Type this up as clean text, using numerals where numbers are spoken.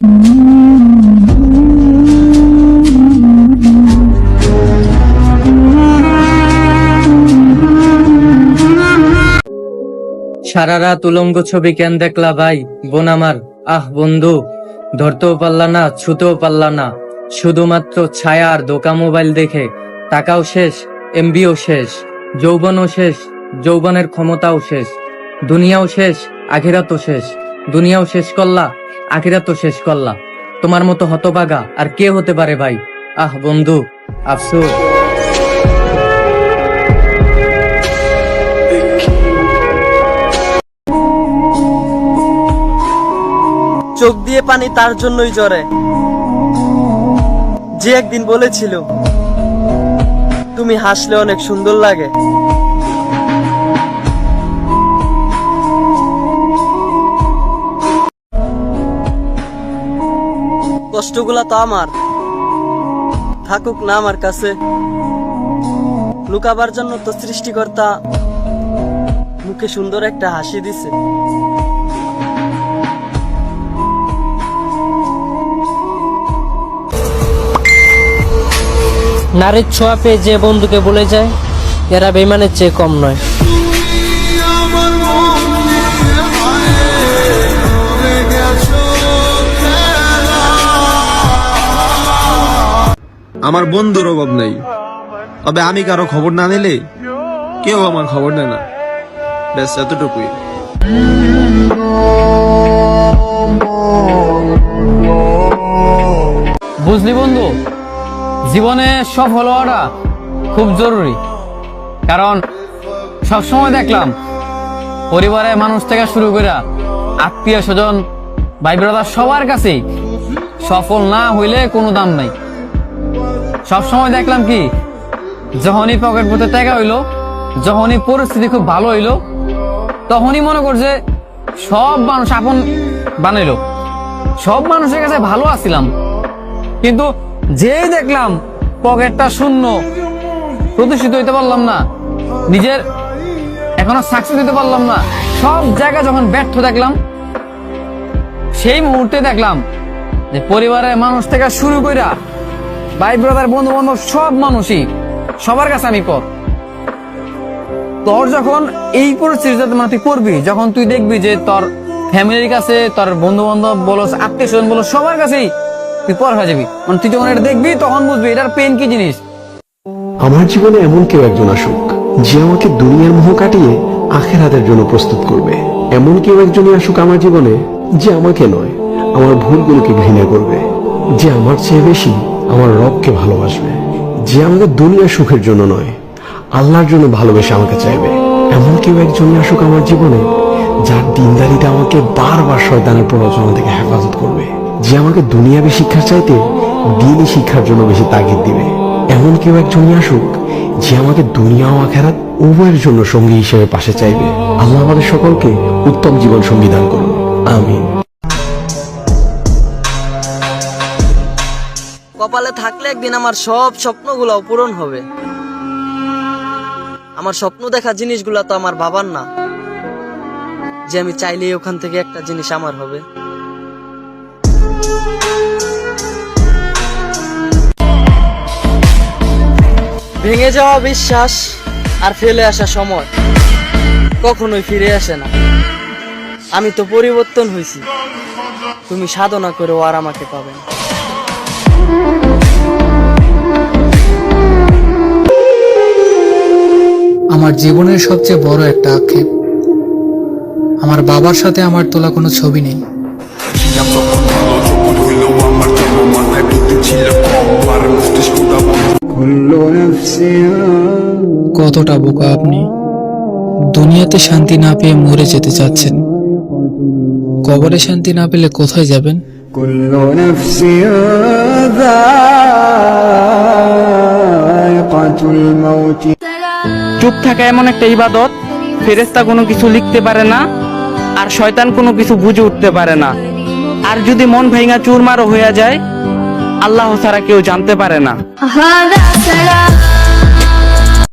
সারা রাত উলঙ্গ ছবি কেন দেখলা ভাই বোন আমার? আহ বন্ধু, ধরতেও পারলা না, ছুতেও পারলা না, শুধুমাত্র ছায়া আর দোকা মোবাইল দেখে টাকাও শেষ, এমবিও শেষ, যৌবনও শেষ, যৌবনের ক্ষমতাও শেষ, দুনিয়াও শেষ, আখিরাতও শেষ। দুনিয়াও শেষ করলা, আখিরাতও শেষ করলা। তোমার মতো হতভাগা আর কে হতে পারে ভাই? আহ বন্ধু, আফসোস। চোখ দিয়ে পানি তার জন্যই ঝরে যে একদিন বলেছিল তুমি হাসলে অনেক সুন্দর লাগে। কষ্টগুলা তো আমার, থাকুক না আমার কাছে। লুকাবার জন্য তো সৃষ্টিকর্তা মুখে সুন্দর একটা হাসি দিছে। নারীর ছোঁয়া পেয়ে যে বন্ধুকে বলে যায় এরা বেইমানের চেয়ে কম নয়। আমার বন্ধুর অভাব নাই, তবে আমি কারো খবর না নিলে কেউ আমার খবর নেয় না, ব্যাস এতটুকুই। বুঝলি বন্ধু, জীবনে সফল হওয়াটা খুব জরুরি। কারণ সবসময় দেখলাম পরিবারের মানুষ থেকে শুরু করে আত্মীয় স্বজন, ভাই ব্রাদার সবার কাছেই সফল না হইলে কোনো দাম নাই। সবসময় দেখলাম কি, যখনই পকেট পথে টাকা হইলো, যখনই পরিস্থিতি খুব ভালো হইলো, তখনই মনে করছে সব মানুষ আপন বানাইলো, সব মানুষের কাছে ভালো আছিলাম। কিন্তু যেই দেখলাম পকেটটা শূন্য, প্রতিষ্ঠিত হইতে পারলাম না, নিজের এখনো সাকসেস দিতে পারলাম না, সব জায়গায় যখন ব্যর্থ দেখলাম, সেই মুহূর্তে দেখলাম যে পরিবারের মানুষ থেকে শুরু কইরা ভাই ব্রাদার বন্ধু বান্ধব সব মানুষই, সবার কাছে আমি পর। তোর যখন এই পরিস্থিতিতে মানে তুই পড়বি, যখন তুই দেখবি যে তোর ফ্যামিলির কাছে, তোর বন্ধু বান্ধব বলো, আত্মীয় স্বজন বলো, সবার কাছেই তুই পর হয়ে যাবি। মানে তুই যখন এটা দেখবি তখন বুঝবি এটার পেন কি জিনিস। আমার জীবনে এমন কেউ একজন আসুক যে আমাকে দুনিয়ার মোহ কাটিয়ে আখিরাতের জন্য প্রস্তুত করবে। এমন কেউ একজনই আসুক আমার জীবনে যে আমাকে নয়, আমার ভুলগুলোকে ঘৃণা করবে, যে আমার চেয়ে বেশি আমার রবকে ভালোবাসবে, যে আমাকে দুনিয়ার সুখের জন্য নয়, আল্লাহর জন্য ভালোবেসে আমাকে চাইবে। এমন কেউ একজনই আসুক আমার জীবনে যার দিনদারিটা আমাকে বারবার শয়তানের প্ররোচনা থেকে হেফাজত করবে, যে আমাকে দুনিয়াবী শিক্ষার চাইতে দ্বীনি শিক্ষার জন্য বেশি তাগিদ দিবে। এমন কেউ একজনই আসুক যে আমাকে দুনিয়া ও আখিরাত উভয়ের জন্য সঙ্গী হিসেবে পাশে চাইবে। আল্লাহ আমাদের সকলকে উত্তম জীবন সঙ্গী দান করুন, আমিন। কপালে থাকলে একদিন আমার সব স্বপ্নগুলো পূরণ হবে। আমার স্বপ্ন দেখা জিনিসগুলো তো আমার বাবার না, যে আমি চাইলেই ওখান থেকে একটা জিনিস আমার হবে। ভেঙে যাওয়া বিশ্বাস আর ফেলে আসা সময় কখনোই ফিরে আসে না। আমি তো পরিবর্তন হয়েছি, তুমি সাধনা করেও আর আমাকে পাবে না। আমার জীবনের সবচেয়ে বড় একটা আক্ষেপ, আমার বাবার সাথে আমার তোলা কোনো ছবি নেই। কতটা বোকা আপনি, দুনিয়াতে শান্তি না পেয়ে মরে যেতে চাচ্ছেন, কবরে শান্তি না পেলে কোথায় যাবেন? চুপ থাকা এমন একটা ইবাদত, ফেরেশতা কোনো কিছু লিখতে পারে না, আর শয়তান কোনো কিছু বুঝে উঠতে পারে না। আর যদি মন ভেঙা চুরমারও হয়ে যায়, আল্লাহ ছাড়া কেউ জানতে পারে না।